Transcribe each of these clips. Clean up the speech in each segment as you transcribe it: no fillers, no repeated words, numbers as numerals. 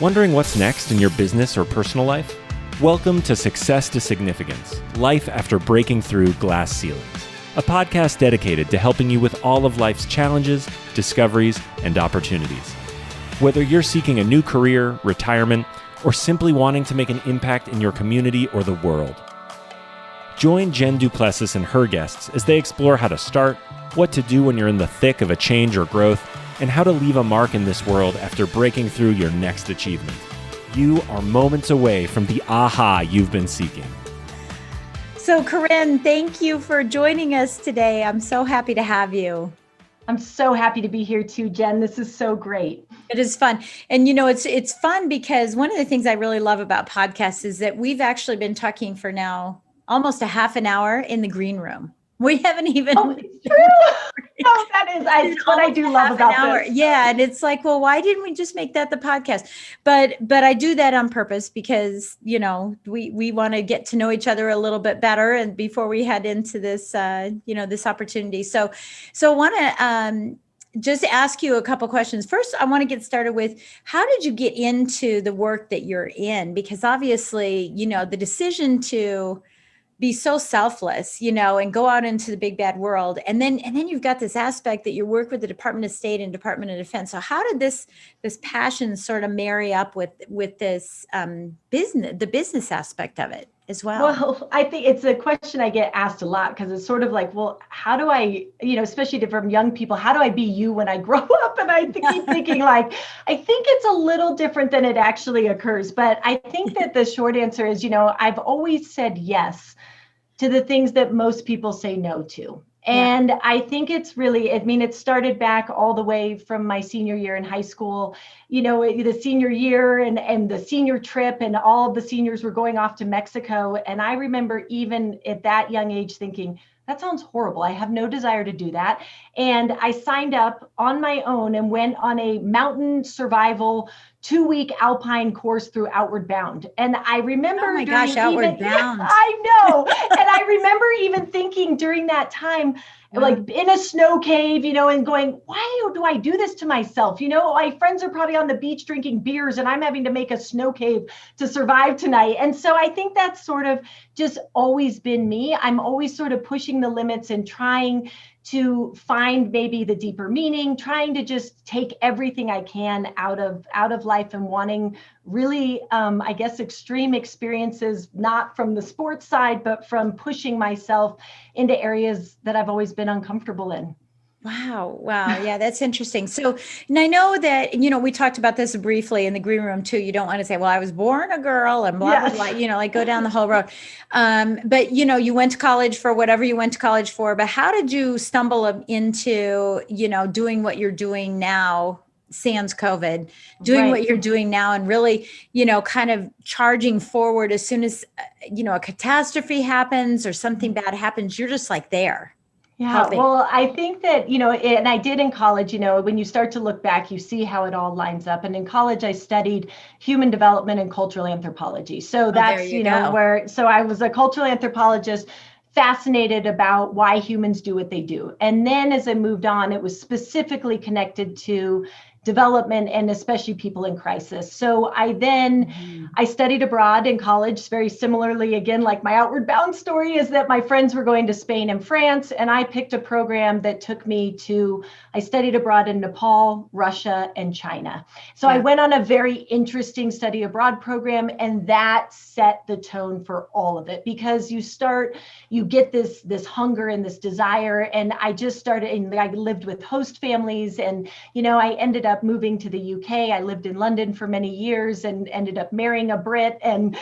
Wondering what's next in your business or personal life? Welcome to Success to Significance, Life After Breaking Through Glass Ceilings, a podcast dedicated to helping you with all of life's challenges, discoveries, and opportunities. Whether you're seeking a new career, retirement, or simply wanting to make an impact in your community or the world. Join Jen Du Plessis and her guests as they explore how to start, what to do when you're in the thick of a change or growth, and how to leave a mark in this world after breaking through your next achievement. You are moments away from the aha you've been seeking. So Corinne, thank you for joining us today. I'm so happy to have you. I'm so happy to be here too, Jen. This is so great. It is fun. And it's fun because one of the things I really love about podcasts is that we've actually been talking for now almost a half an hour in the green room. We haven't even. Oh, it's true. No, that's what I do love about this. Yeah. And it's like, well, why didn't we just make that the podcast? But I do that on purpose because, we want to get to know each other a little bit better. And before we head into this, this opportunity. So I want to, just ask you a couple questions. First, I want to get started with, how did you get into the work that you're in? Because obviously, the decision to be so selfless, and go out into the big bad world. And then you've got this aspect that you work with the Department of State and Department of Defense. So how did this passion sort of marry up with this the business aspect of it as well? Well, I think it's a question I get asked a lot because it's sort of like, well, how do I, especially from young people, how do I be you when I grow up? And I keep thinking I think it's a little different than it actually occurs. But I think that the short answer is, I've always said yes to the things that most people say no to. And I think it's really, it started back all the way from my senior year in high school, the senior year and the senior trip, and all of the seniors were going off to Mexico. And I remember even at that young age thinking, that sounds horrible. I have no desire to do that. And I signed up on my own and went on a mountain survival 2-week alpine course through Outward Bound. And I remember Outward Bound. I know. And I remember even thinking during that time, like in a snow cave, and going, why do I do this to myself? My friends are probably on the beach drinking beers and I'm having to make a snow cave to survive tonight. And so I think that's sort of just always been me. I'm always sort of pushing the limits and trying to find maybe the deeper meaning, trying to just take everything I can out of life and wanting really, extreme experiences, not from the sports side, but from pushing myself into areas that I've always been uncomfortable in. Wow. Yeah, that's interesting. So, and I know that, we talked about this briefly in the green room too. You don't want to say, well, I was born a girl and blah, blah, blah, go down the whole road. But, you went to college for whatever you went to college for, but how did you stumble into, doing what you're doing now, sans COVID, doing what you're doing now and really, kind of charging forward as soon as, a catastrophe happens or something bad happens, you're just like there. Yeah, helping. Well, I think that, and I did in college, when you start to look back, you see how it all lines up. And in college, I studied human development and cultural anthropology. So that's, so I was a cultural anthropologist, fascinated about why humans do what they do. And then as I moved on, it was specifically connected to development and especially people in crisis. So I studied abroad in college, very similarly, again, like my Outward Bound story is that my friends were going to Spain and France, and I picked a program that took me I studied abroad in Nepal, Russia, and China. So I went on a very interesting study abroad program, and that set the tone for all of it because you get this hunger and this desire. And I just started, and I lived with host families, and, I ended up moving to the UK. I lived in London for many years and ended up marrying a Brit and,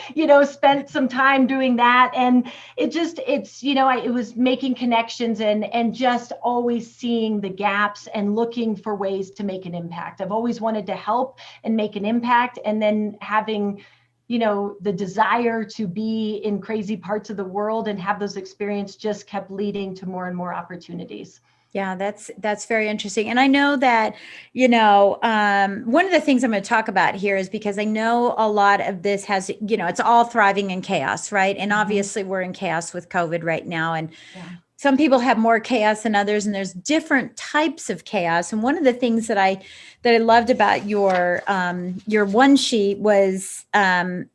spent some time doing that. And it was making connections and just always seeing the gaps and looking for ways to make an impact. I've always wanted to help and make an impact. And then having the desire to be in crazy parts of the world and have those experiences just kept leading to more and more opportunities. Yeah, that's very interesting. And I know that, one of the things I'm going to talk about here is because I know a lot of this has, it's all thriving in chaos, right? And obviously we're in chaos with COVID right now. And some people have more chaos than others, and there's different types of chaos. And one of the things that I loved about your one sheet was that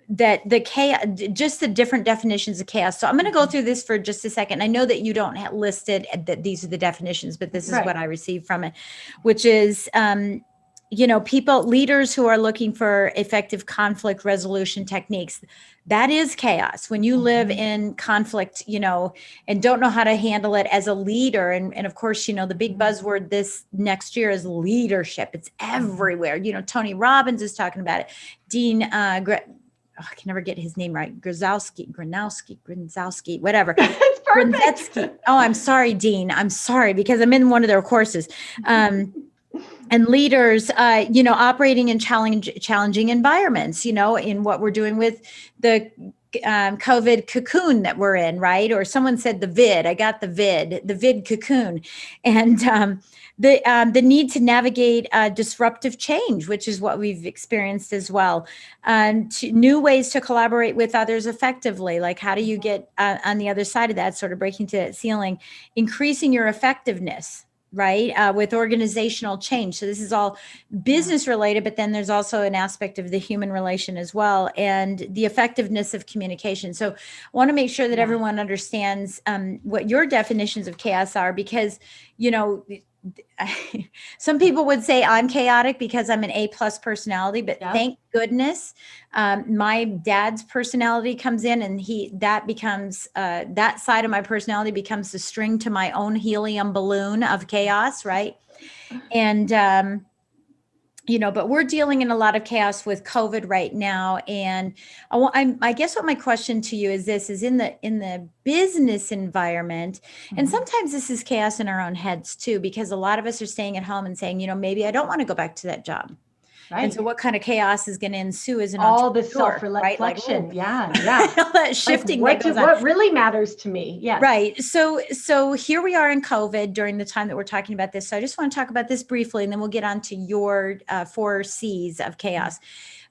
the chaos, just the different definitions of chaos. So I'm going to go through this for just a second. I know that you don't have listed that these are the definitions, but this is what I received from it, which is, leaders who are looking for effective conflict resolution techniques. That is chaos. When you live in conflict, and don't know how to handle it as a leader. And of course, the big buzzword this next year is leadership. It's everywhere. Tony Robbins is talking about it. Dean, I can never get his name right. Grzowski, whatever. It's perfect. Oh, I'm sorry, Dean. I'm sorry, because I'm in one of their courses. And leaders, operating in challenging environments, in what we're doing with the COVID cocoon that we're in, right? Or someone said the vid. I got the vid cocoon. And the need to navigate disruptive change, which is what we've experienced as well. To new ways to collaborate with others effectively. Like, how do you get on the other side of that, sort of breaking to that ceiling, increasing your effectiveness, right? With organizational change. So this is all business related, but then there's also an aspect of the human relation as well, and the effectiveness of communication. So I want to make sure that everyone understands what your definitions of chaos are, because, some people would say I'm chaotic because I'm an A+ personality, but thank goodness my dad's personality comes in, and that becomes that side of my personality becomes the string to my own helium balloon of chaos, right? And but we're dealing in a lot of chaos with COVID right now. And I guess what my question to you is this: is in the business environment, and sometimes this is chaos in our own heads too, because a lot of us are staying at home and saying, maybe I don't want to go back to that job. Right. And so what kind of chaos is going to ensue as an all the self-reflection, right? Like, yeah. all that shifting. Like, what really matters to me. Yeah. Right. So here we are in COVID during the time that we're talking about this. So I just want to talk about this briefly, and then we'll get on to your 4 C's of chaos.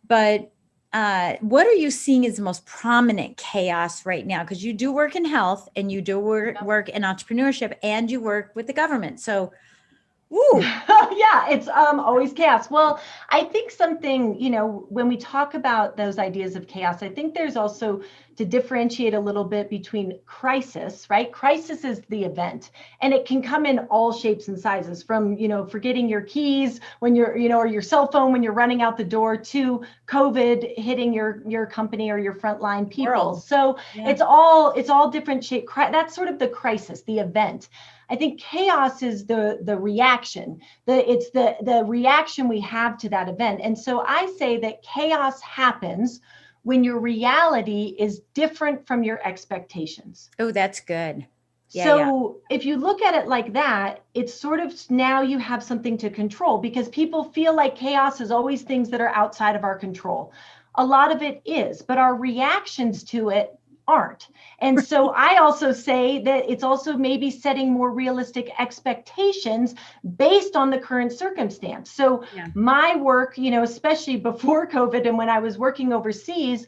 But what are you seeing as the most prominent chaos right now? Because you do work in health, and you do work in entrepreneurship, and you work with the government. So yeah, it's always chaos. Well, I think something, when we talk about those ideas of chaos, I think there's also to differentiate a little bit between crisis, right? Crisis is the event, and it can come in all shapes and sizes, from, forgetting your keys when you're, or your cell phone when you're running out the door, to COVID hitting your company or your frontline people. World. So it's all different shape. That's sort of the crisis, the event. I think chaos is the reaction. It's the reaction we have to that event. And so I say that chaos happens when your reality is different from your expectations. Oh, that's good. So if you look at it like that, it's sort of, now you have something to control, because people feel like chaos is always things that are outside of our control. A lot of it is, but our reactions to it aren't. And so I also say that it's also maybe setting more realistic expectations based on the current circumstance. So my work, especially before COVID and when I was working overseas,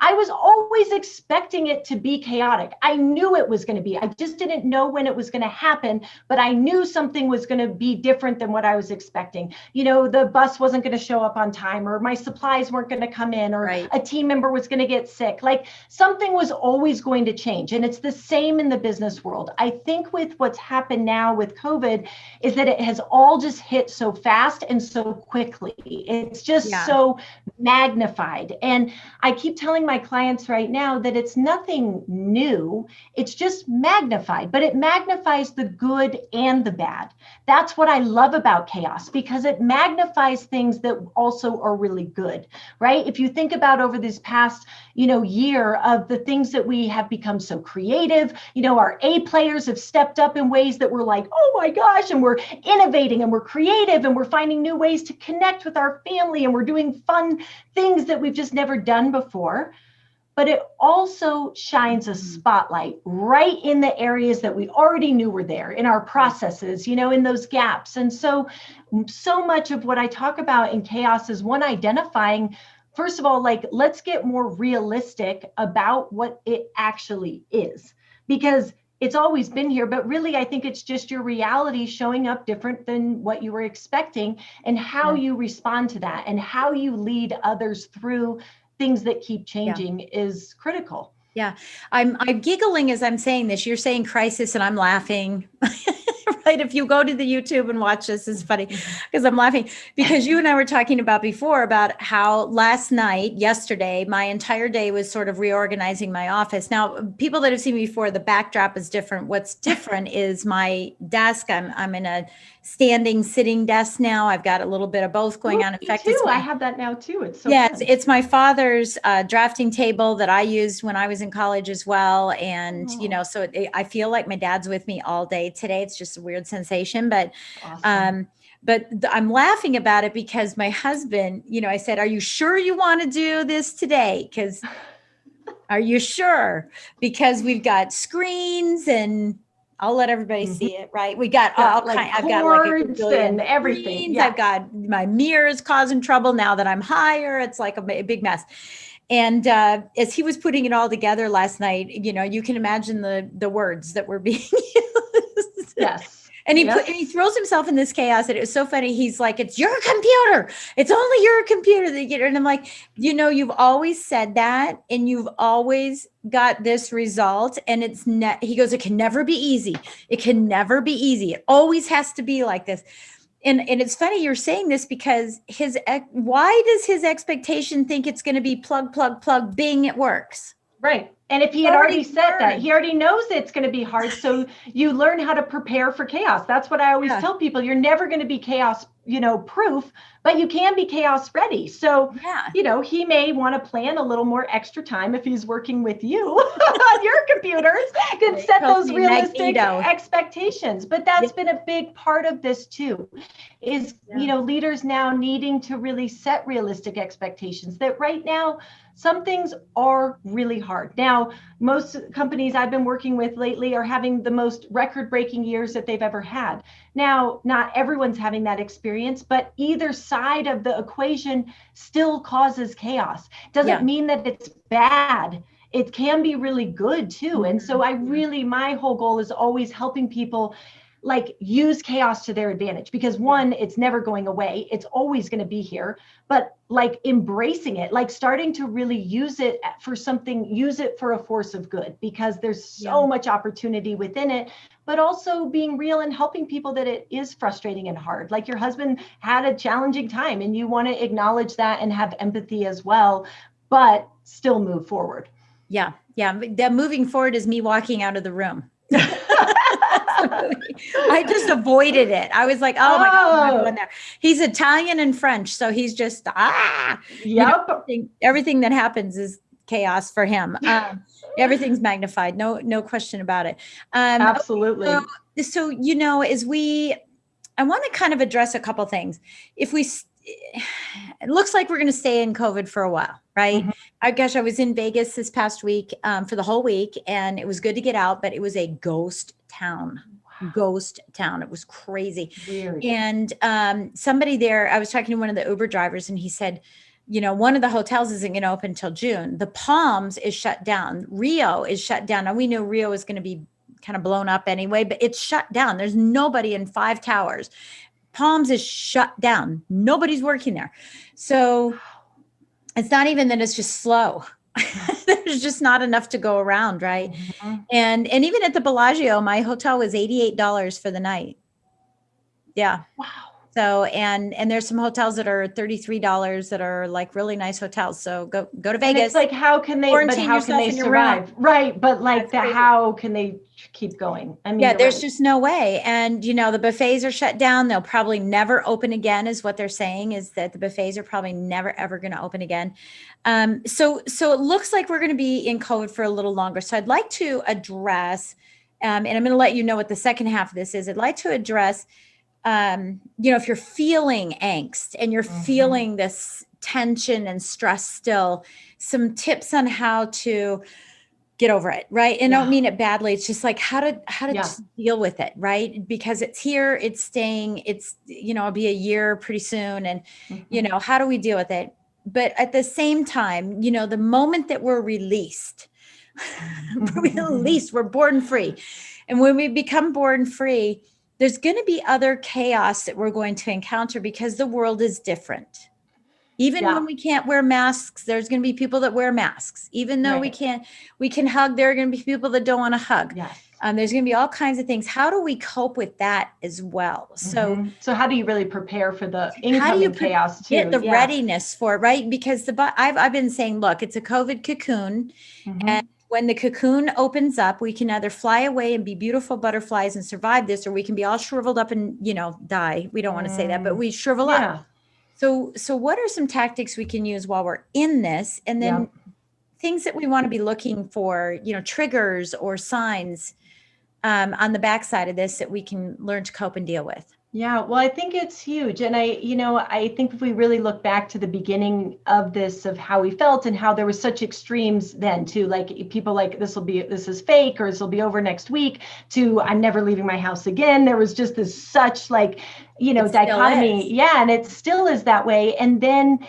I was always expecting it to be chaotic. I knew it was going to be. I just didn't know when it was going to happen, but I knew something was going to be different than what I was expecting. The bus wasn't going to show up on time, or my supplies weren't going to come in, or a team member was going to get sick. Like, something was always going to change. And it's the same in the business world. I think with what's happened now with COVID is that it has all just hit so fast and so quickly. It's just so magnified. And I keep telling my clients right now that it's nothing new. It's just magnified, but it magnifies the good and the bad. That's what I love about chaos, because it magnifies things that also are really good, right? If you think about over this past, year of the things that we have become so creative, our A players have stepped up in ways that we're like, oh my gosh, and we're innovating and we're creative and we're finding new ways to connect with our family, and we're doing fun things that we've just never done before. But it also shines a spotlight right in the areas that we already knew were there, in our processes, in those gaps. And so much of what I talk about in chaos is, one, identifying, first of all, like, let's get more realistic about what it actually is. Because it's always been here, but really, I think it's just your reality showing up different than what you were expecting, and how you respond to that and how you lead others through things that keep changing is critical. Yeah. I'm giggling as I'm saying this. You're saying crisis and I'm laughing. Right. If you go to the YouTube and watch this, it's funny because I'm laughing because you and I were talking about before about how yesterday, my entire day was sort of reorganizing my office. Now, people that have seen me before, the backdrop is different. What's different is my desk. I'm in a sitting desk now. I've got a little bit of both going on. In fact, I have that now too. It's so fun. It's my father's drafting table that I used when I was in college as well. And, so I feel like my dad's with me all day today. It's just a weird sensation, but, awesome. I'm laughing about it because my husband, I said, are you sure you want to do this today? Because are you sure? Because we've got screens and I'll let everybody see it, right? We got all kinds. I've got like a and everything. Yeah. I've got my mirrors causing trouble now that I'm higher. It's like a big mess. And as he was putting it all together last night, you can imagine the words that were being used. Yes. And he throws himself in this chaos. And it was so funny. He's like, it's your computer. It's only your computer that you get. And I'm like, you've always said that and you've always got this result. And he goes, it can never be easy. It can never be easy. It always has to be like this. And it's funny you're saying this because why does his expectation think it's going to be plug, plug, plug, bing, it works? Right. And if he had already said that, he already knows it's going to be hard. So you learn how to prepare for chaos. That's what I always tell people. You're never going to be chaos, proof, but you can be chaos ready. So, he may want to plan a little more extra time if he's working with you on your computers and set those realistic expectations. But that's been a big part of this too, is, leaders now needing to really set realistic expectations that right now, some things are really hard. Now, most companies I've been working with lately are having the most record-breaking years that they've ever had. Now, not everyone's having that experience, but either side of the equation still causes chaos. Doesn't mean that it's bad. It can be really good too. And so my whole goal is always helping people use chaos to their advantage, because one, it's never going away. It's always going to be here, but embracing it, starting to really use it for something, use it for a force of good, because there's so much opportunity within it, but also being real and helping people that it is frustrating and hard. Like your husband had a challenging time and you want to acknowledge that and have empathy as well, but still move forward. Yeah. Yeah. That moving forward is me walking out of the room. I just avoided it. I was like, oh my God, I'm not going there. He's Italian and French. So he's just, everything that happens is chaos for him. Everything's magnified. No question about it. Absolutely. So, I want to kind of address a couple things. It looks like we're going to stay in COVID for a while, right? Mm-hmm. I was in Vegas this past week for the whole week, and it was good to get out, but it was a ghost town. Wow. Ghost town. It was crazy. Weird. And somebody there, I was talking to one of the Uber drivers, and he said, one of the hotels isn't going to open until June. The Palms is shut down. Rio is shut down. Now we knew Rio was going to be kind of blown up anyway, but it's shut down. There's nobody in 5 towers. Palms is shut down. Nobody's working there. So it's not even that it's just slow. There's just not enough to go around. Right. Mm-hmm. And even at the Bellagio, my hotel was $88 for the night. Yeah. Wow. So, and there's some hotels that are $33 that are really nice hotels. So go to Vegas. And it's how can they survive? Right. But how can they keep going? I mean, there's just no way. And, the buffets are shut down. They'll probably never open again, is what they're saying, is that the buffets are probably never, ever going to open again. So it looks like we're going to be in COVID for a little longer. So I'd like to address, and I'm going to let you know what the second half of this is. I'd like to address, if you're feeling angst and you're feeling this tension and stress still, some tips on how to get over it. Right. And I don't mean it badly. It's just how to just deal with it. Right. Because it's here, it's staying, it'll be a year pretty soon. And, how do we deal with it? But at the same time, the moment that we're released, we're born free. And when we become born free, there's going to be other chaos that we're going to encounter because the world is different. Even when we can't wear masks, there's going to be people that wear masks. Even though we can hug, there are going to be people that don't want to hug. Yes. There's going to be all kinds of things. How do we cope with that as well? So how do you really prepare for the incoming chaos too? Get the readiness for it, right? Because I've been saying, look, it's a COVID cocoon. And when the cocoon opens up, we can either fly away and be beautiful butterflies and survive this, or we can be all shriveled up and, die. We don't want to say that, but we shrivel up. So what are some tactics we can use while we're in this? And then things that we want to be looking for, triggers or signs on the backside of this that we can learn to cope and deal with. Yeah, well, I think it's huge. And I think if we really look back to the beginning of this, of how we felt and how there was such extremes then too, like people like, this is fake, or this will be over next week, to I'm never leaving my house again. There was just this such dichotomy. Yeah. And it still is that way. And then,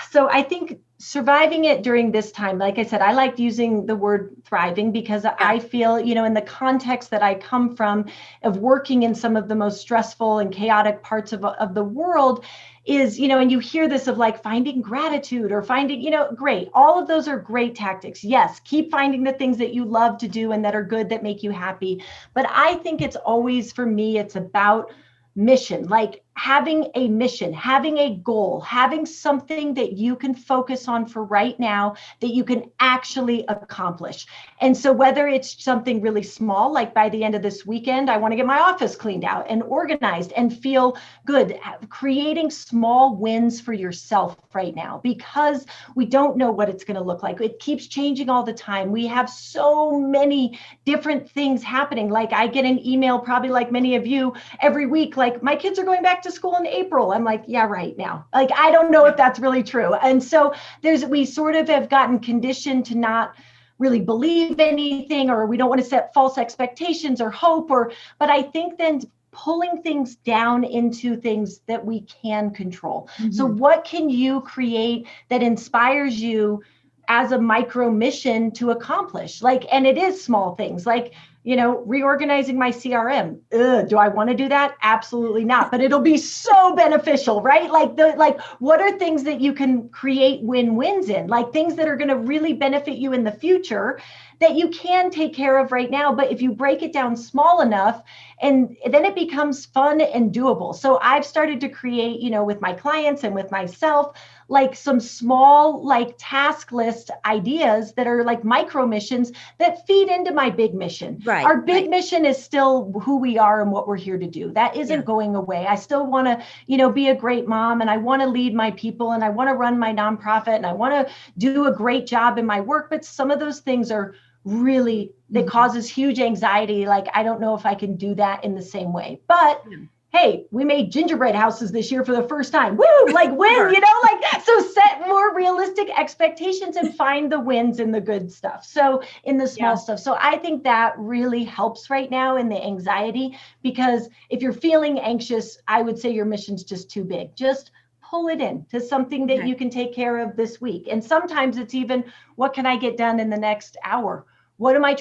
so I think surviving it during this time, like I said, I liked using the word thriving because I feel, in the context that I come from of working in some of the most stressful and chaotic parts of the world is, and you hear this of like finding gratitude or finding, great. All of those are great tactics. Yes. Keep finding the things that you love to do and that are good, that make you happy. But I think it's always, for me, it's about mission, like having a mission, having a goal, having something that you can focus on for right now that you can actually accomplish. And so whether it's something really small, like by the end of this weekend, I want to get my office cleaned out and organized and feel good, creating small wins for yourself right now, because we don't know what it's going to look like. It keeps changing all the time. We have so many different things happening. Like I get an email, probably like many of you, every week, like my kids are going back to school in April. I'm like, yeah, right now. Like, I don't know if that's really true. And so we sort of have gotten conditioned to not really believe anything, or we don't want to set false expectations or hope, but I think then pulling things down into things that we can control. So what can you create that inspires you as a micro mission to accomplish? And it is small things like, reorganizing my CRM. Do I want to do that? Absolutely not. But it'll be so beneficial, right? What are things that you can create win-wins in? Like things that are going to really benefit you in the future that you can take care of right now. But if you break it down small enough, and then it becomes fun and doable. So I've started to create, with my clients and with myself, like some small, task list ideas that are like micro missions that feed into my big mission. Right. Our big mission is still who we are and what we're here to do. That isn't going away. I still want to, be a great mom, and I want to lead my people, and I want to run my nonprofit, and I want to do a great job in my work. But some of those things are really, that causes huge anxiety. Like, I don't know if I can do that in the same way, but hey, we made gingerbread houses this year for the first time. Woo! Win, so set more realistic expectations and find the wins in the good stuff. So in the small stuff. So I think that really helps right now in the anxiety, because if you're feeling anxious, I would say your mission's just too big. Just pull it in to something that you can take care of this week. And sometimes it's even, what can I get done in the next hour? What am I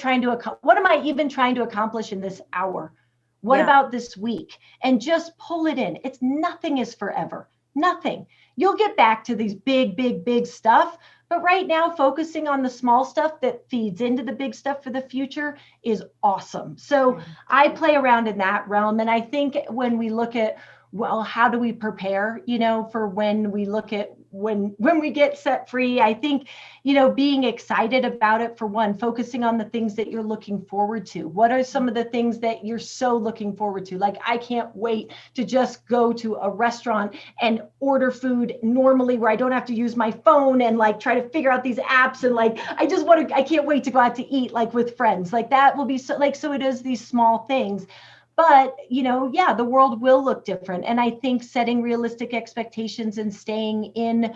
even trying to accomplish in this hour? What about this week? And just pull it in. Nothing is forever. Nothing. You'll get back to these big stuff. But right now, focusing on the small stuff that feeds into the big stuff for the future is awesome. So I play around in that realm. And I think when we look at, well, how do we prepare, for when we look at when we get set free? I think, being excited about it, for one, focusing on the things that you're looking forward to. What are some of the things that you're so looking forward to? Like, I can't wait to just go to a restaurant and order food normally, where I don't have to use my phone and try to figure out these apps. And I can't wait to go out to eat with friends. That will be so it is these small things. But, the world will look different. And I think setting realistic expectations and staying in,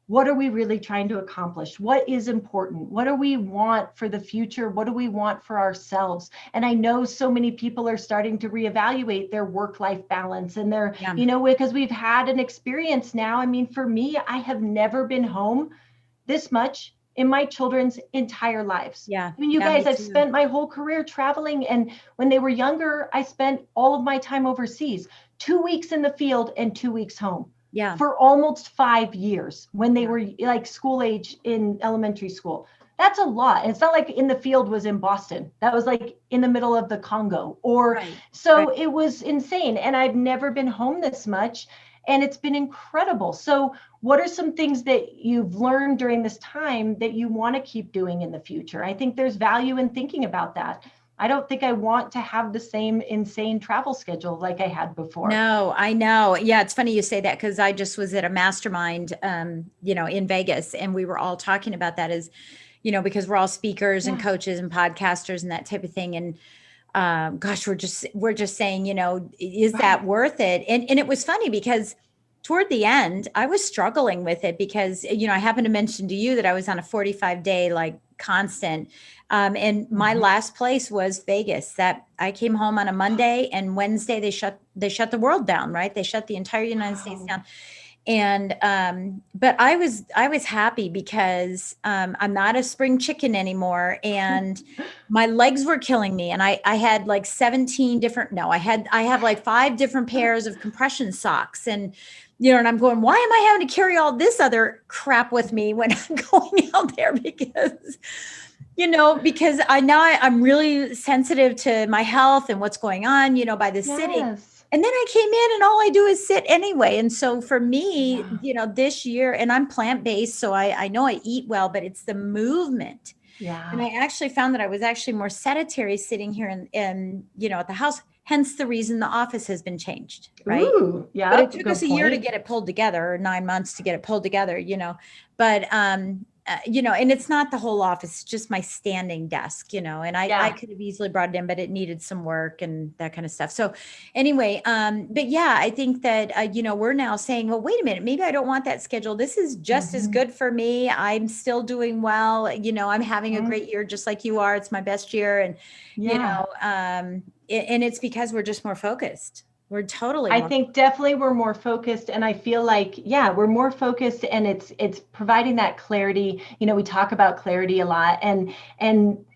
what are we really trying to accomplish? What is important? What do we want for the future? What do we want for ourselves? And I know so many people are starting to reevaluate their work-life balance and their, because we've had an experience now. I mean, for me, I have never been home this much in my children's entire lives. Yeah. I mean, you guys, I've spent my whole career traveling. And when they were younger, I spent all of my time overseas, 2 weeks in the field and 2 weeks home. Yeah. For almost 5 years when they were like school age in elementary school. That's a lot. And it's not like in the field was in Boston. That was like in the middle of the Congo It was insane. And I've never been home this much. And it's been incredible. So what are some things that you've learned during this time that you want to keep doing in the future? I think there's value in thinking about that. I don't think I want to have the same insane travel schedule like I had before. No, I know. Yeah, it's funny you say that because I just was at a mastermind, in Vegas, and we were all talking about that because we're all speakers and coaches and podcasters and that type of thing. And we're just saying, is that worth it? And it was funny because toward the end, I was struggling with it because, I happened to mention to you that I was on a 45-day like constant. And my last place was Vegas. That I came home on a Monday, and Wednesday they shut the world down, right? They shut the entire United States down. And but I was happy because I'm not a spring chicken anymore, and my legs were killing me. And I had like 17 different, no, I have like 5 different pairs of compression socks, and and I'm going, why am I having to carry all this other crap with me when I'm going out there? Because because I'm really sensitive to my health and what's going on, by the city. And then I came in and all I do is sit anyway. And so for me, this year, and I'm plant-based, so I know I eat well, but it's the movement. Yeah. And I actually found that I was actually more sedentary sitting here and at the house, hence the reason the office has been changed. Right. Ooh, yeah. But it took us a year to get it pulled together, or 9 months to get it pulled together, but, and it's not the whole office, it's just my standing desk, and I could have easily brought it in, but it needed some work and that kind of stuff. So anyway, but yeah, I think that, we're now saying, well, wait a minute, maybe I don't want that schedule. This is just as good for me. I'm still doing well. I'm having a great year, just like you are. It's my best year. And, and it's because we're just more focused. We're totally. I think definitely we're more focused, and I feel like, we're more focused, and it's providing that clarity. We talk about clarity a lot, and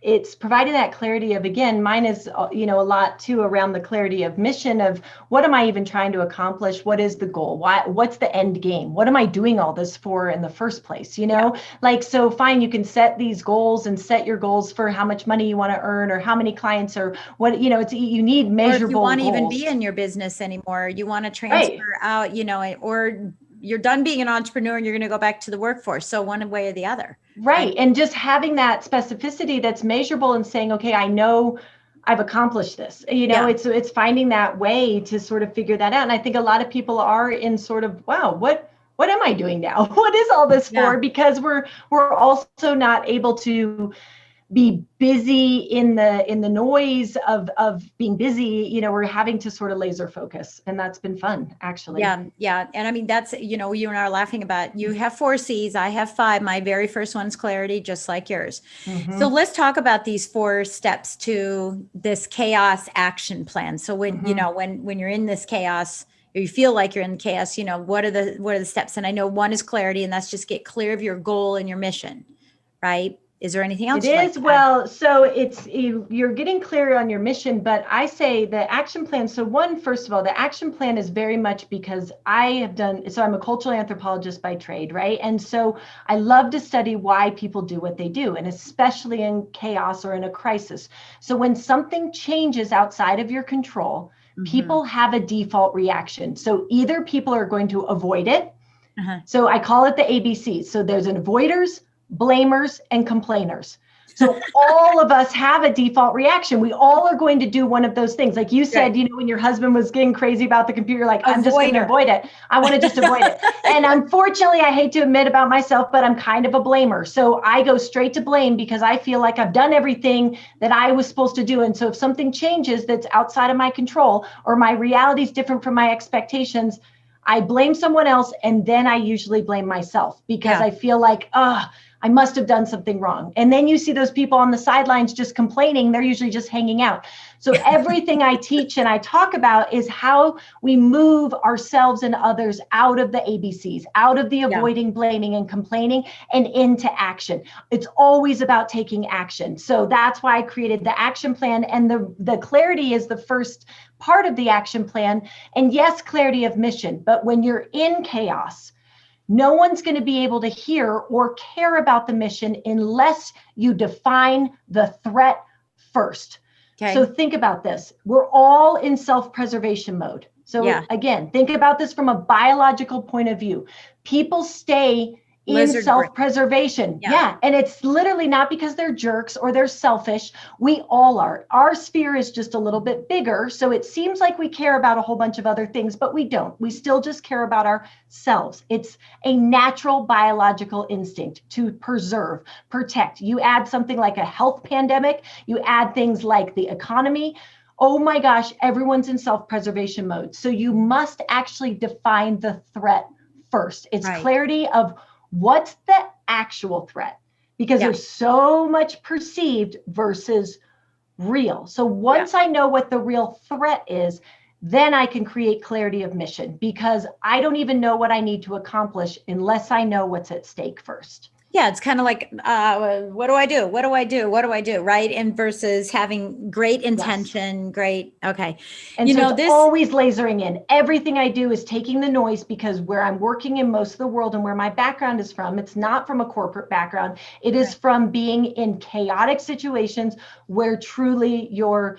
it's providing that clarity of, again, mine is, a lot too around the clarity of mission of what am I even trying to accomplish? What is the goal? What's the end game? What am I doing all this for in the first place? So fine, you can set these goals and set your goals for how much money you want to earn or how many clients or what, you need measurable or if you want to goals. even be in your business anymore, you want to transfer out, or you're done being an entrepreneur and you're going to go back to the workforce. So one way or the other. Right. And just having that specificity that's measurable and saying, okay, I know I've accomplished this, it's finding that way to sort of figure that out. And I think a lot of people are in sort of, wow, what am I doing now? What is all this for? Because we're also not able to be busy in the noise of being busy. We're having to sort of laser focus, and that's been fun, actually. Yeah. And I mean, that's, you and I are laughing about, you have 4 C's, I have 5. My very first one's clarity, just like yours. So let's talk about these 4 steps to this chaos action plan. So when, when you're in this chaos, or you feel like you're in chaos, what are the steps? And I know one is clarity, and that's just get clear of your goal and your mission, right? Is there anything else? It is. Well, so it's, you're getting clear on your mission, but I say the action plan. So first of all, the action plan is very much because I'm a cultural anthropologist by trade, right? And so I love to study why people do what they do, and especially in chaos or in a crisis. So when something changes outside of your control, people have a default reaction. So either people are going to avoid it. So I call it the ABCs. So there's an avoiders, blamers, and complainers. So all of us have a default reaction. We all are going to do one of those things. Like you said, when your husband was getting crazy about the computer, like, I'm just going to avoid it. I want to just avoid it. And unfortunately, I hate to admit about myself, but I'm kind of a blamer. So I go straight to blame because I feel like I've done everything that I was supposed to do. And so if something changes that's outside of my control, or my reality is different from my expectations, I blame someone else. And then I usually blame myself because I feel like, I must have done something wrong. And then you see those people on the sidelines just complaining. They're usually just hanging out. So everything I teach and I talk about is how we move ourselves and others out of the ABCs, out of the avoiding, blaming, and complaining, and into action. It's always about taking action. So that's why I created the action plan. And the clarity is the first part of the action plan. And yes, clarity of mission. But when you're in chaos, no one's going to be able to hear or care about the mission unless you define the threat first. Okay. So think about this. We're all in self-preservation mode. So again, think about this from a biological point of view. People stay in self-preservation. And it's literally not because they're jerks or they're selfish. We all are. Our sphere is just a little bit bigger. So it seems like we care about a whole bunch of other things, but we don't. We still just care about ourselves. It's a natural biological instinct to preserve, protect. You add something like a health pandemic, you add things like the economy. Oh my gosh, everyone's in self-preservation mode. So you must actually define the threat first. It's clarity of what's the actual threat, because there's so much perceived versus real. So once I know what the real threat is, then I can create clarity of mission, because I don't even know what I need to accomplish unless I know what's at stake first. Yeah, it's kind of like, what do I do? What do I do? What do I do? Right. And versus having great intention, great. Okay. And you know, this always lasering in. Everything I do is taking the noise, because where I'm working in most of the world and where my background is from, it's not from a corporate background. It is from being in chaotic situations where truly your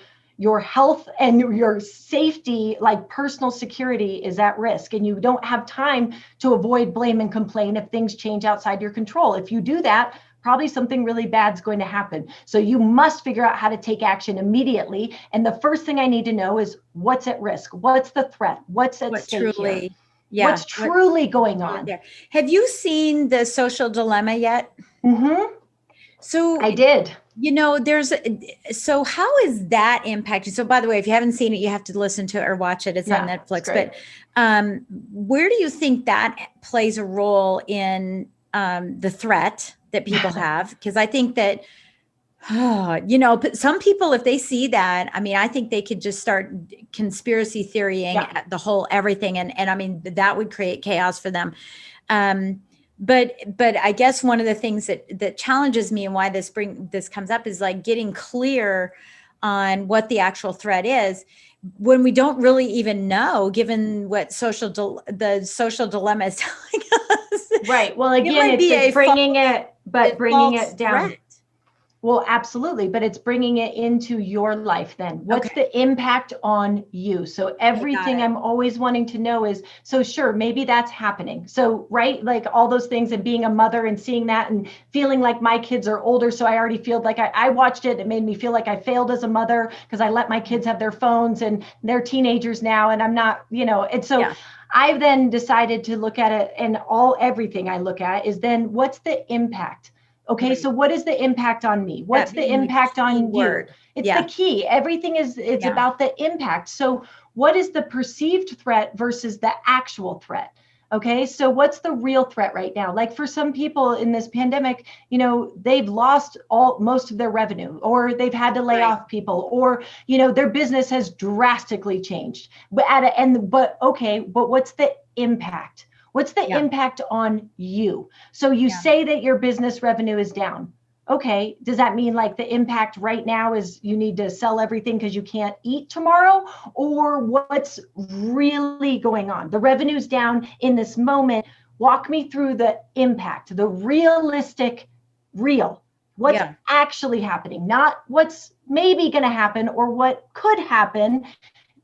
health and your safety, like personal security, is at risk. And you don't have time to avoid, blame, and complain if things change outside your control. If you do that, probably something really bad is going to happen. So you must figure out how to take action immediately. And the first thing I need to know is what's at risk? What's the threat? What's at stake here? What's truly going on? Have you seen The Social Dilemma yet? Mm-hmm. So I did. You know, so how is that impacted? So by the way, if you haven't seen it, you have to listen to it or watch it. It's on Netflix. But where do you think that plays a role in the threat that people have? Because I think that, you know, some people, if they see that, I mean, I think they could just start conspiracy theorying the whole everything. And I mean, that would create chaos for them. But I guess one of the things that challenges me and why this comes up is like getting clear on what the actual threat is when we don't really even know, given what the social dilemma is telling us. Right. Well, again, it's bringing it down. Threat. Well, absolutely. But it's bringing it into your life then. What's the impact on you? So everything I'm always wanting to know is, so sure, maybe that's happening. So, right, like all those things, and being a mother and seeing that and feeling like my kids are older. So I already feel like I watched it. It made me feel like I failed as a mother because I let my kids have their phones and they're teenagers now. And I'm not, you know, and so I've then decided to look at it, and everything I look at is then what's the impact? Okay, so what is the impact on me? What's the impact on you? It's the key. Everything it's about the impact. So what is the perceived threat versus the actual threat? Okay, so what's the real threat right now? Like for some people in this pandemic, you know, they've lost most of their revenue, or they've had to lay off people, or, you know, their business has drastically changed. But what's the impact? What's the impact on you? So you say that your business revenue is down. Okay, does that mean like the impact right now is you need to sell everything because you can't eat tomorrow? Or what's really going on? The revenue's down in this moment. Walk me through the impact, the realistic, what's actually happening, not what's maybe going to happen or what could happen.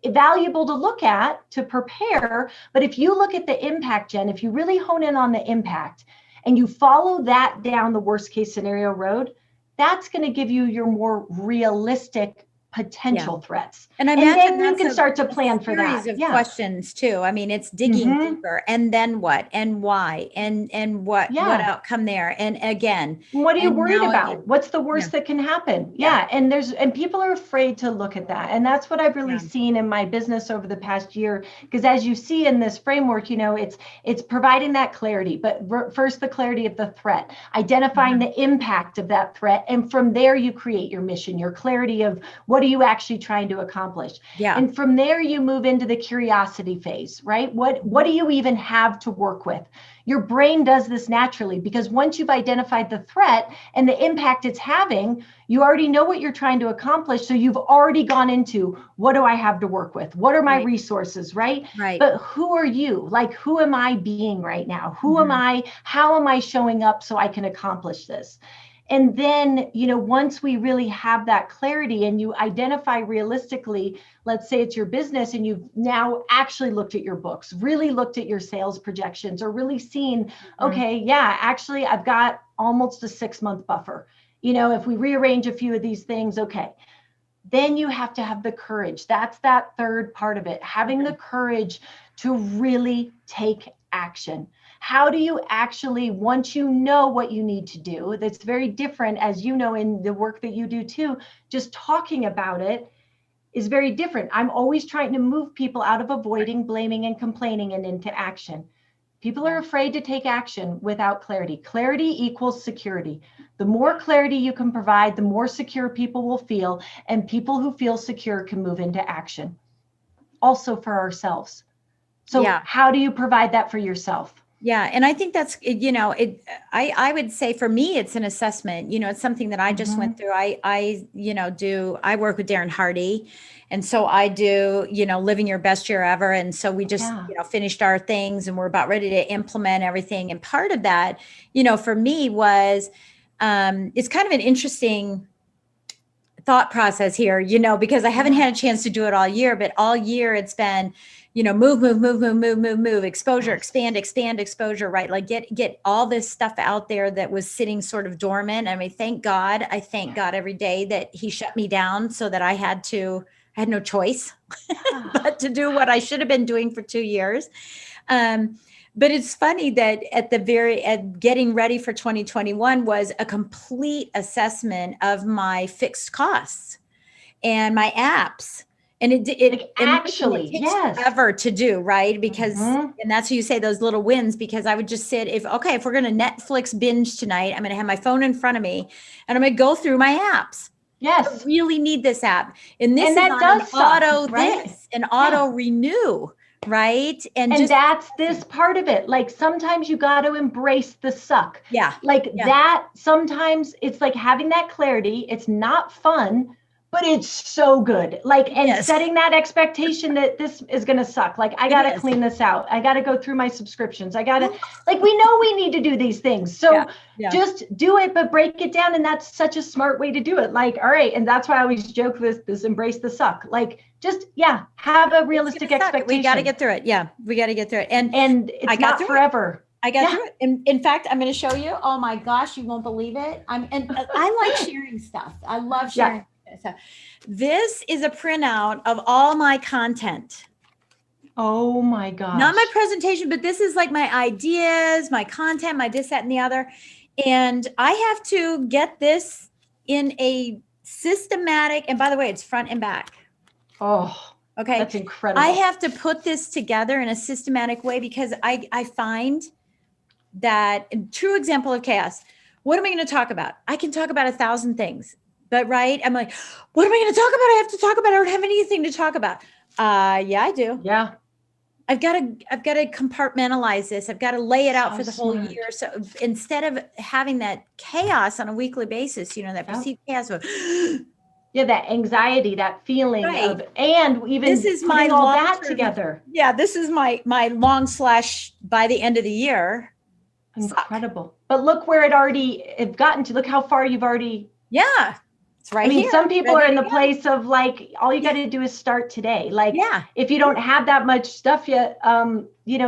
Valuable to look at to prepare. But if you look at the impact, Jen, if you really hone in on the impact and you follow that down the worst case scenario road, that's going to give you your more realistic potential threats. And I and imagine then you can start to plan for that. Series of questions too. I mean, it's digging deeper, and then what, and why, and what outcome there, and again, what are you worried about? What's the worst that can happen? And people are afraid to look at that, and that's what I've really seen in my business over the past year. Because as you see in this framework, it's providing that clarity, but first the clarity of the threat, identifying the impact of that threat, and from there you create your mission, your clarity of what are you actually trying to accomplish. And from there you move into the curiosity phase, right? What do you even have to work with? Your brain does this naturally, because once you've identified the threat and the impact it's having, you already know what you're trying to accomplish. So you've already gone into, what do I have to work with? What are my resources, right? But who are you? Like, who am I being right now? Who am I? How am I showing up so I can accomplish this? And then, once we really have that clarity and you identify realistically, let's say it's your business and you've now actually looked at your books, really looked at your sales projections, or really seen, okay, actually I've got almost a 6-month buffer. If we rearrange a few of these things, okay. Then you have to have the courage. That's that third part of it, having the courage to really take action. How do you actually, once you know what you need to do, that's very different, as you know, in the work that you do too, just talking about it is very different. I'm always trying to move people out of avoiding, blaming, and complaining and into action. People are afraid to take action without clarity. Clarity equals security. The more clarity you can provide, the more secure people will feel, and people who feel secure can move into action. Also for ourselves. So how do you provide that for yourself? Yeah. And I think that's, I would say for me, it's an assessment, it's something that I just went through. I work with Darren Hardy. And so I do, living your best year ever. And so we just, finished our things and we're about ready to implement everything. And part of that, for me was, it's kind of an interesting thought process here, because I haven't had a chance to do it all year, but all year it's been, move, exposure, expand, exposure, right? Like get all this stuff out there that was sitting sort of dormant. I mean, I thank God every day that he shut me down so that I had no choice but to do what I should have been doing for 2 years. But it's funny that at getting ready for 2021 was a complete assessment of my fixed costs and my apps. And it actually takes forever to do, right? Because, and that's how you say those little wins, because I would just sit, if we're going to Netflix binge tonight, I'm going to have my phone in front of me and I'm going to go through my apps. Yes. I really need this app. And this is on an auto renew, right? And that's this part of it. Like sometimes you got to embrace the suck. Yeah. That sometimes it's like having that clarity. It's not fun, but it's so good. Setting that expectation that this is going to suck. Like, I got to clean this out. I got to go through my subscriptions. I got to, we know we need to do these things. So just do it, but break it down. And that's such a smart way to do it. All right. And that's why I always joke with this, embrace the suck. Have a realistic expectation. We got to get through it. Yeah. We got to get through it. And it's not forever. I got through it. And in fact, I'm going to show you. Oh my gosh, you won't believe it. I like sharing stuff. I love sharing. So this is a printout of all my content. Oh my gosh. Not my presentation, but this is like my ideas, my content, my this, that, and the other. And I have to get this in a systematic, and by the way, it's front and back. Oh, okay. That's incredible. I have to put this together in a systematic way because I find that true example of chaos. What am I going to talk about? I can talk about 1,000 things. But right, I'm like, what am I going to talk about? I have to talk about. I don't have anything to talk about. Yeah, I do. Yeah, I've got to compartmentalize this. I've got to lay it out for the whole year. So instead of having that chaos on a weekly basis, that perceived chaos of that anxiety, that feeling of, and even this is my all that together. Yeah, this is my long / by the end of the year. Incredible. But look where it's gotten to. Look how far you've already. Yeah. Right. Here, some people are in the place of all you got to do is start today. If you don't have that much stuff yet,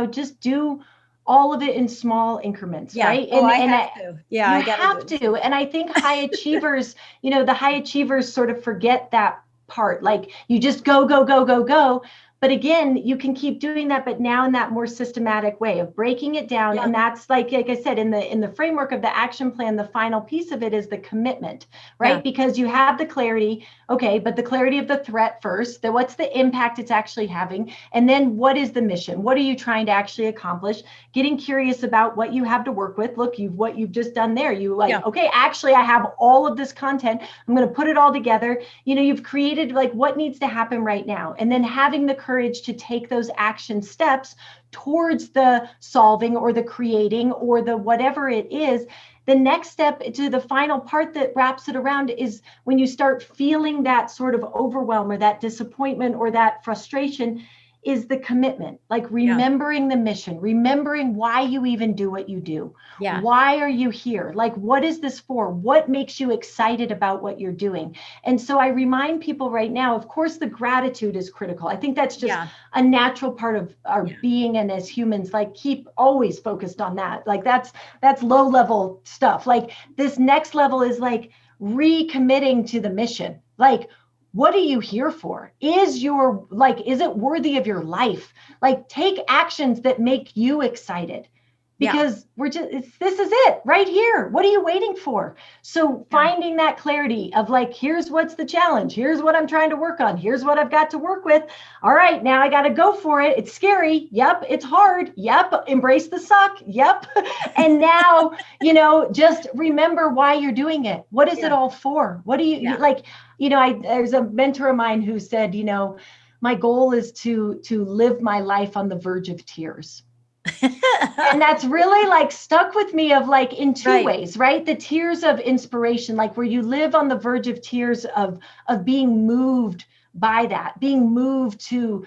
just do all of it in small increments. Right. I have to. Yeah. I have to. And I think high achievers, the high achievers sort of forget that part. Like you just go, go, go, go, go. But again, you can keep doing that, but now in that more systematic way of breaking it down. And that's like I said, in the framework of the action plan, the final piece of it is the commitment, right? Yeah. Because you have the clarity, okay, but the clarity of the threat first, then what's the impact it's actually having? And then what is the mission? What are you trying to actually accomplish? Getting curious about what you have to work with. Look, what you've just done there. You like, okay, actually I have all of this content. I'm going to put it all together. You've created like what needs to happen right now. And then having the courage to take those action steps towards the solving or the creating or the whatever it is. The next step to the final part that wraps it around is when you start feeling that sort of overwhelm or that disappointment or that frustration is the commitment, like remembering the mission, remembering why you even do what you do. Yeah. Why are you here? Like, what is this for? What makes you excited about what you're doing? And so I remind people right now, of course, the gratitude is critical. I think that's just a natural part of our being. And as humans, like keep always focused on that. Like that's low level stuff. Like this next level is like recommitting to the mission. Like, what are you here for? Is it worthy of your life? Like take actions that make you excited because this is it right here. What are you waiting for? So finding that clarity of like, here's what's the challenge. Here's what I'm trying to work on. Here's what I've got to work with. All right, now I got to go for it. It's scary. Yep. It's hard. Yep. Embrace the suck. Yep. And now, just remember why you're doing it. What is it all for? What do you like? There's a mentor of mine who said, my goal is to live my life on the verge of tears. And that's really like stuck with me of like in two ways, right? The tears of inspiration, like where you live on the verge of tears of being moved by that, being moved to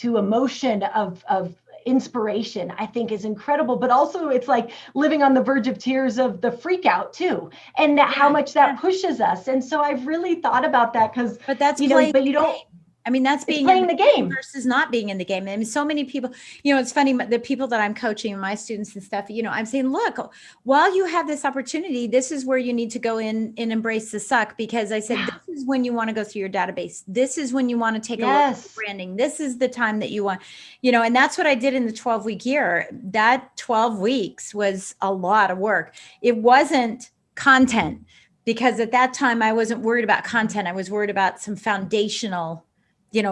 emotion of inspiration, I think is incredible. But also it's like living on the verge of tears of the freak out too, and how much that pushes us. And so I've really thought about that because, but that's but you don't. I mean, that's being playing the game versus not being in the game. I mean, so many people, it's funny, the people that I'm coaching, my students and stuff, I'm saying, look, while you have this opportunity, this is where you need to go in and embrace the suck. Because I said, this is when you want to go through your database. This is when you want to take a look at branding. This is the time that you want, and that's what I did in the 12-week year. That 12 weeks was a lot of work. It wasn't content because at that time I wasn't worried about content. I was worried about some foundational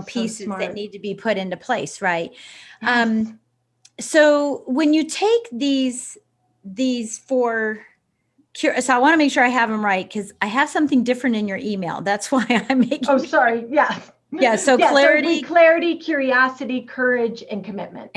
pieces that need to be put into place. Right. Yes. So when you take these four, so I want to make sure I have them right, because I have something different in your email. That's why I'm making. Oh, sorry. Yeah. Yeah. So clarity, curiosity, courage, and commitment.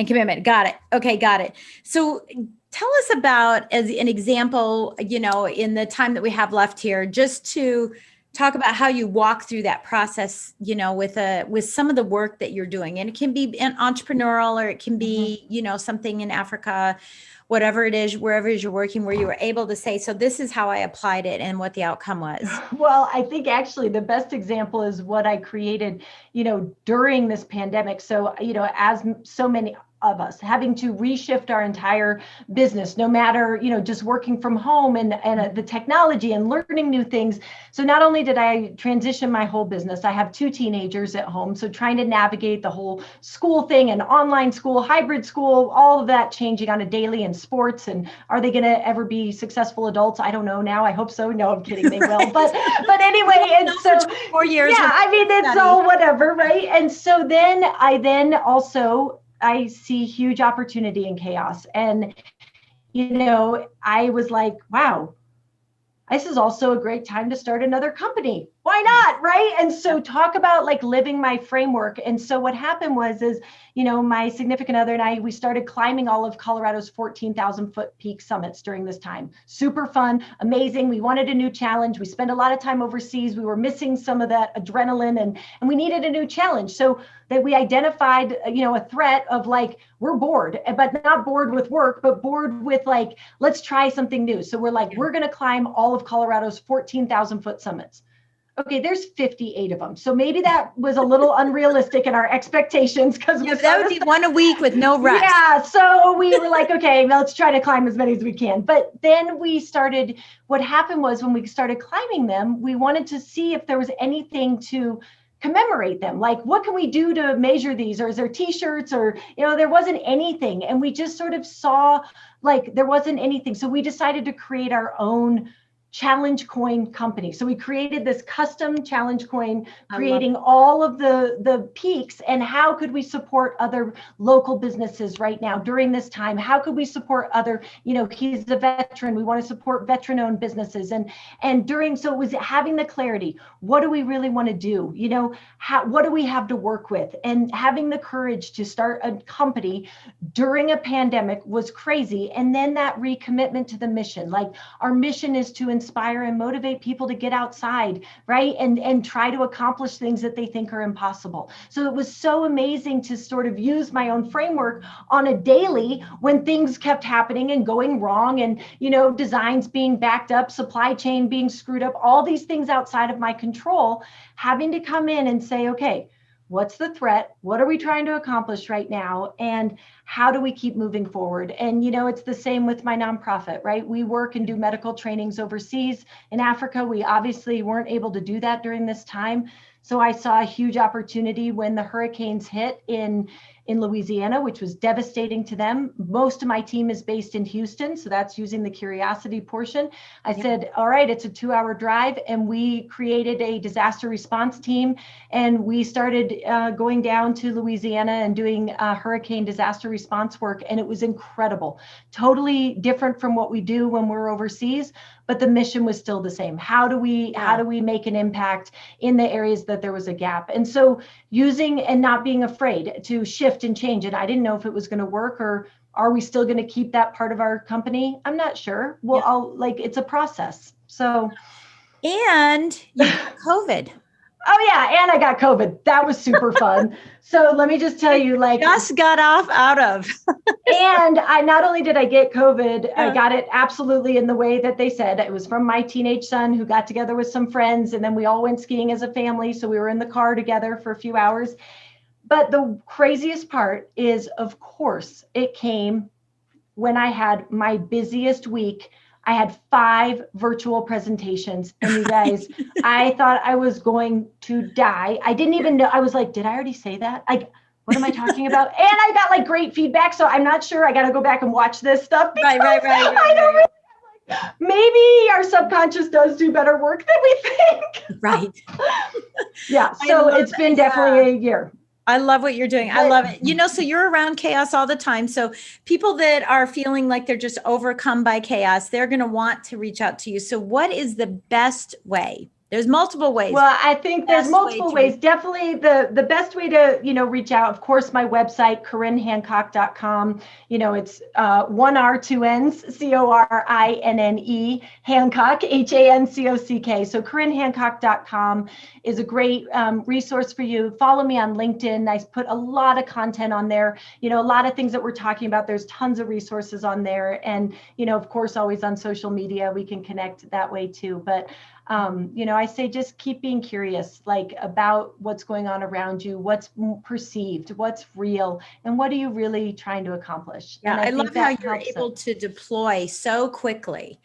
Got it. Okay. Got it. So tell us about, as an example, in the time that we have left here, just to talk about how you walk through that process, with some of the work that you're doing. And it can be an entrepreneurial, or it can be, something in Africa, whatever it is, wherever it is you're working, where you were able to say, so this is how I applied it and what the outcome was. Well, I think actually the best example is what I created, during this pandemic. So, as so many of us having to reshift our entire business, no matter, just working from home and the technology and learning new things. So not only did I transition my whole business, I have 2 teenagers at home. So trying to navigate the whole school thing and online school, hybrid school, all of that changing on a daily, and sports. And are they going to ever be successful adults? I don't know now. I hope so. No, I'm kidding. They will. But anyway, and so 4 years. Yeah, I mean, it's all whatever, right? And so then I see huge opportunity in chaos. And, I was like, wow, this is also a great time to start another company. Why not? Right. And so talk about like living my framework. And so what happened was my significant other and I, we started climbing all of Colorado's 14,000 foot peak summits during this time. Super fun, amazing. We wanted a new challenge. We spent a lot of time overseas. We were missing some of that adrenaline and we needed a new challenge. So that we identified, a threat of like, we're bored, but not bored with work, but bored with like, let's try something new. So we're like, we're going to climb all of Colorado's 14,000 foot summits. okay, there's 58 of them. So maybe that was a little unrealistic in our expectations because that would be one a week with no rest. Yeah. So we were like, okay, let's try to climb as many as we can. But then what happened was when we started climbing them, we wanted to see if there was anything to commemorate them. Like, what can we do to measure these? Or is there t-shirts or, there wasn't anything. And we just sort of saw like there wasn't anything. So we decided to create our own challenge coin company. So we created this custom challenge coin, creating all of the peaks, and how could we support other local businesses right now during this time? How could we support other, he's a veteran, we want to support veteran-owned businesses. And during, so it was having the clarity, what do we really want to do? What do we have to work with? And having the courage to start a company during a pandemic was crazy. And then that recommitment to the mission, like our mission is to inspire and motivate people to get outside, right? And try to accomplish things that they think are impossible. So it was so amazing to sort of use my own framework on a daily when things kept happening and going wrong and, designs being backed up, supply chain being screwed up, all these things outside of my control, having to come in and say, okay, what's the threat? What are we trying to accomplish right now? And how do we keep moving forward? And, it's the same with my nonprofit, right? We work and do medical trainings overseas. In Africa, we obviously weren't able to do that during this time. So I saw a huge opportunity when the hurricanes hit in Louisiana, which was devastating to them. Most of my team is based in Houston, so that's using the Curiosity portion. I said, all right, it's a 2-hour drive, and we created a disaster response team, and we started going down to Louisiana and doing hurricane disaster response work, and it was incredible. Totally different from what we do when we're overseas, but the mission was still the same. How do we make an impact in the areas that there was a gap? And so using and not being afraid to shift and change. And I didn't know if it was going to work, or are we still going to keep that part of our company? I'm not sure. Well, it's a process. So. And you got COVID. Oh yeah, and I got COVID. That was super fun. So let me just tell you, just got out of. And not only did I get COVID, I got it absolutely in the way that they said. It was from my teenage son who got together with some friends, and then we all went skiing as a family. So we were in the car together for a few hours. But the craziest part is, of course, it came when I had my busiest week. I had 5 virtual presentations, and you guys, I thought I was going to die. I didn't even know. I was like, did I already say that? What am I talking about? And I got great feedback. So I'm not sure. I got to go back and watch this stuff. Right. I don't really, maybe our subconscious does do better work than we think. Right. Yeah. So it's been definitely a year. I love what you're doing. I love it. So you're around chaos all the time. So people that are feeling like they're just overcome by chaos, they're going to want to reach out to you. So what is the best way? There's multiple ways. Well, I think there's multiple ways. Definitely the best way to, reach out, of course, my website, CorrineHancock.com. It's 1 R, 2 N's, CORINNE, Hancock, HANCOCK. So CorrineHancock.com is a great resource for you. Follow me on LinkedIn. I put a lot of content on there. A lot of things that we're talking about. There's tons of resources on there. And, of course, always on social media, we can connect that way too. But I say just keep being curious, about what's going on around you, what's perceived, what's real, and what are you really trying to accomplish? Yeah, I love how you're able to deploy so quickly,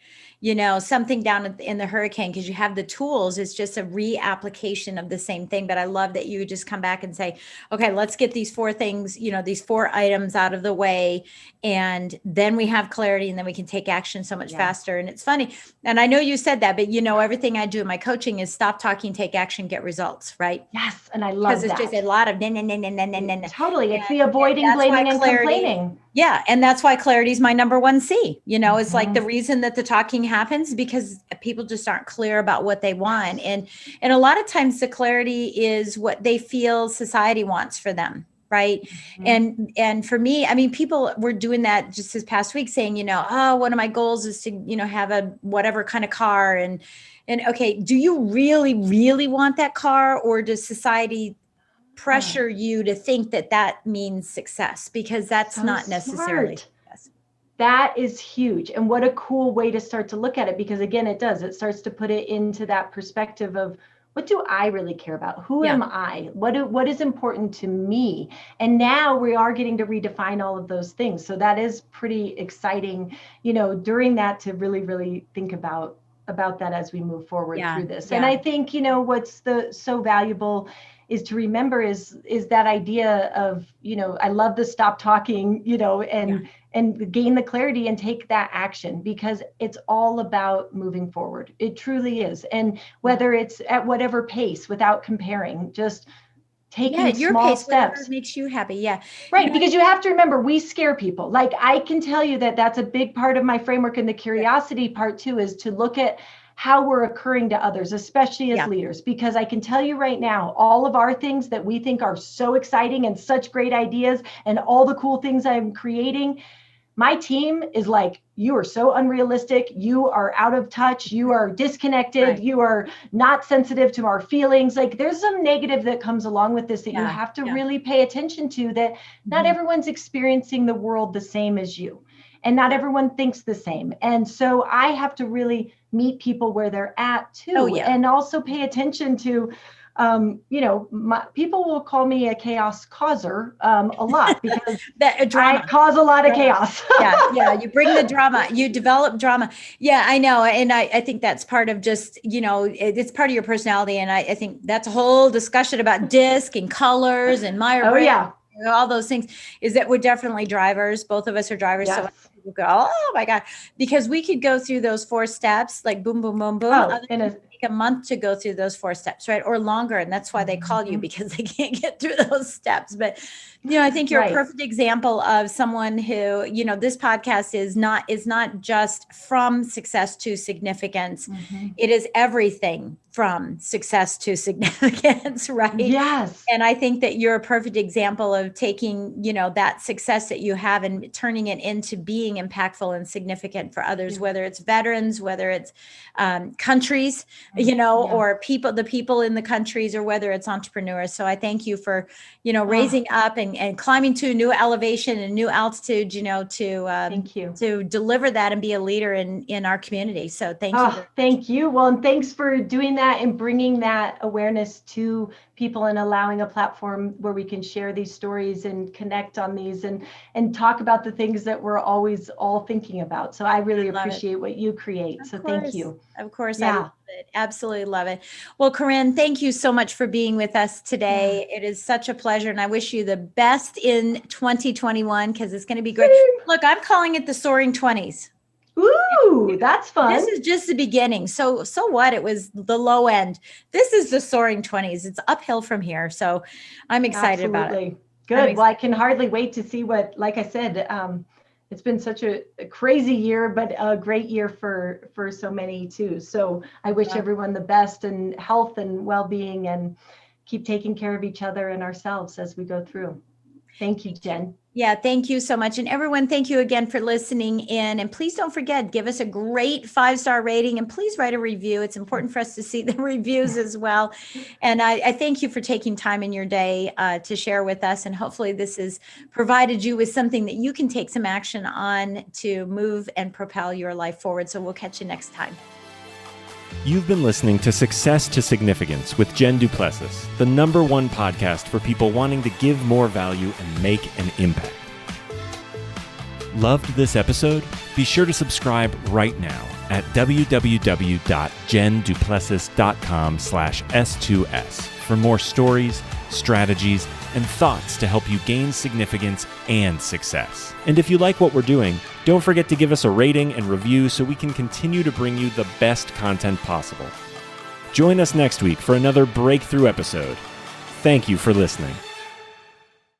something down in the hurricane, because you have the tools. It's just a reapplication of the same thing. But I love that you just come back and say, okay, let's get these 4 things, these 4 items out of the way. And then we have clarity, and then we can take action so much faster. And it's funny. And I know you said that, but everything I do in my coaching is stop talking, take action, get results, right? Yes. And I love that. Because it's just a lot of no. Totally. It's the avoiding, blaming, and complaining. Yeah. And that's why clarity is my number 1 C. It's like the reason that the talking happens, because people just aren't clear about what they want. And a lot of times the clarity is what they feel society wants for them. Right. And for me, people were doing that just this past week, saying, one of my goals is to, have a whatever kind of car. And okay, do you really, really want that car, or does society pressure you to think that means success? Because that's so not necessarily success. That is huge. And what a cool way to start to look at it, because again, it starts to put it into that perspective of, what do I really care about? Who am I? What is important to me? And now we are getting to redefine all of those things. So that is pretty exciting, during that to really, really think about that as we move forward through this. And I think, what's so valuable is to remember is that idea of, I love the stop talking, and gain the clarity and take that action, because it's all about moving forward. It truly is. And whether it's at whatever pace, without comparing, just taking your small pace, steps. Whatever makes you happy. Yeah. Right. Because you have to remember, we scare people. Like, I can tell you that's a big part of my framework. And the curiosity part too, is to look at how we're occurring to others, especially as leaders, because I can tell you right now, all of our things that we think are so exciting and such great ideas and all the cool things I'm creating, my team is like, you are so unrealistic. You are out of touch. You are disconnected. Right. You are not sensitive to our feelings. Like, there's some negative that comes along with this that you have to really pay attention to, that not everyone's experiencing the world the same as you. And not everyone thinks the same. And so I have to really meet people where they're at too. And also pay attention to, people will call me a chaos causer a lot, because I cause a lot of chaos. You bring the drama, you develop drama. Yeah, I know. And I think that's part of just, it's part of your personality. And I think that's a whole discussion about disc and colors and Myers-Briggs. All those things, is that we're definitely drivers. Both of us are drivers. Yes. So people go, oh my God, because we could go through those 4 steps, like boom, boom, boom, boom. Others take a month to go through those 4 steps, right? Or longer. And that's why they call you, because they can't get through those steps. But, I think you're a perfect example of someone who, this podcast is not just from success to significance. It is everything from success to significance, right? Yes. And I think that you're a perfect example of taking, that success that you have and turning it into being impactful and significant for others, whether it's veterans, whether it's countries, or the people in the countries, or whether it's entrepreneurs. So I thank you for, raising up and climbing to a new elevation and new altitude, thank you, to deliver that and be a leader in our community. So thank you. Thank you. Well, and thanks for doing that and bringing that awareness to people and allowing a platform where we can share these stories and connect on these and talk about the things that we're always all thinking about. So I really appreciate what you create. So thank you. Of course. I love it. Absolutely love it. Well, Corinne, thank you so much for being with us today. It is such a pleasure. And I wish you the best in 2021, because it's going to be great. Look, I'm calling it the Soaring 20s. Ooh, that's fun. This is just the beginning. So what? It was the low end. This is the Soaring 20s. It's uphill from here. So I'm excited about it. Good. Well, I can hardly wait to see what, like I said, it's been such a crazy year, but a great year for so many too. So I wish everyone the best and health and well-being, and keep taking care of each other and ourselves as we go through. Thank you, Jen. Yeah, thank you so much. And everyone, thank you again for listening in. And please don't forget, give us a great 5-star rating, and please write a review. It's important for us to see the reviews as well. And I thank you for taking time in your day to share with us. And hopefully this has provided you with something that you can take some action on to move and propel your life forward. So we'll catch you next time. You've been listening to Success to Significance with Jen Du Plessis, the #1 podcast for people wanting to give more value and make an impact. Loved this episode? Be sure to subscribe right now at www.jenduplessis.com/S2S for more stories, strategies, and thoughts to help you gain significance and success. And if you like what we're doing, don't forget to give us a rating and review so we can continue to bring you the best content possible. Join us next week for another breakthrough episode. Thank you for listening.